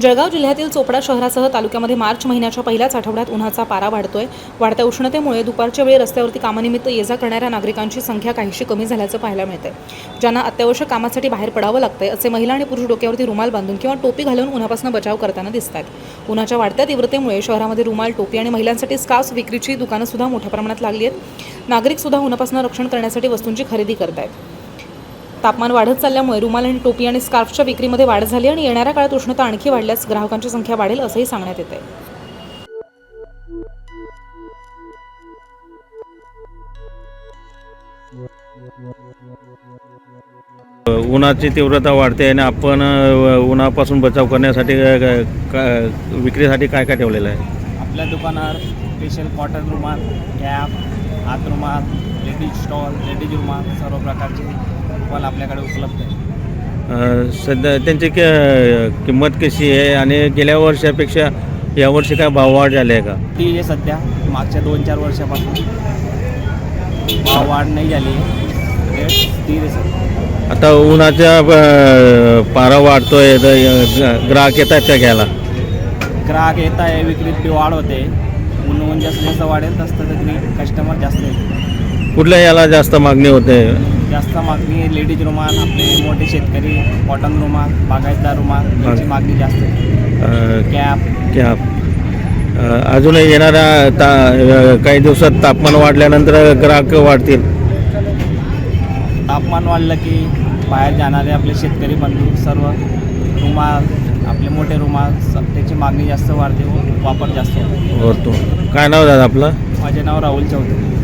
जळगाव जिल्ह्यातील चोपडा शहरासह तालुक्यामध्ये मार्च महिन्याच्या पहिल्याच आठवड्यात उन्हाचा पारा वाढतोय। वाढत्या उष्णतेमुळे दुपारच्या वेळी रस्त्यावरती कामानिमित्त ये-जा करणाऱ्या नागरिकांची संख्या काहीशी कमी झाल्याचं पाहायला मिळतंय। ज्यांना अत्यावश्यक कामासाठी बाहेर पडावं लागतंय असे महिला आणि पुरुष डोक्यावरती रुमाल बांधून किंवा टोपी घालून उन्हापासून बचाव करताना दिसतात। उन्हाच्या वाढत्या तीव्रतेमुळे शहरामध्ये रुमाल, टोपी आणि महिलांसाठी स्कार्फ विक्रीची दुकानं सुद्धा मोठ्या प्रमाणात लागली आहेत। नागरिक सुद्धा उन्हापासून रक्षण करण्यासाठी वस्तूंची खरेदी करतायत। तापमान वाढत चालल्यामुळे रुमाल आणि टोपी आणि स्कार्फच्या विक्रीमध्ये वाढ झाली आणि येणाऱ्या काळात उष्णता आणखी वाढल्यास ग्राहकांची संख्या वाढेल असंही सांगण्यात येते। उन्हाची तीव्रता वाढते आणि आपण उन्हापासून बचाव करण्यासाठी विक्रीसाठी काय काय ठेवलेलं आहे? आपल्या दुकानावर स्पेशल कॉटन रुमाल, कॅप, हात रुमाल, लेडीज स्टॉल, लेडीज रुमाल सर्व प्रकारचे रुमाल आपल्याकडे उपलब्ध आहे। सध्या त्यांची किंमत कशी आहे आणि गेल्या वर्षापेक्षा यावर्षी काय भाववाढ झाली आहे का? ती आहे सध्या मागच्या 2-4 वर्षापासून भाववाढ नाही झाली आहे, रेट स्थिर आहे सध्या। आता उन्हाचा पारा वाढतोय तर ग्राहक येत आहेत का घ्यायला? ग्राहक येत आहे, विक्रीत बी वाढ होते। ऊन जसं वाढेल तसं तरी कस्टमर जास्त येते। कुठल्या याला जास्त मागणी होते? जास्त मागणी लेडीज रुमाल, आपले मोठे शेतकरी कॉटन रुमाल, बागायतदार रुमाल यांची मागणी जास्त आहे। कॅप अजूनही येणाऱ्या काही दिवसात तापमान वाढल्यानंतर ग्राहक वाढतील। तापमान वाढलं की बाहेर जाणारे आपले शेतकरी बंधू सर्व रुमाल, आपले मोठे रुमाल त्याची मागणी जास्त वाढते व वापर जास्त होतो। काय नाव दादा आपलं? माझे नाव राहुल चौधरी।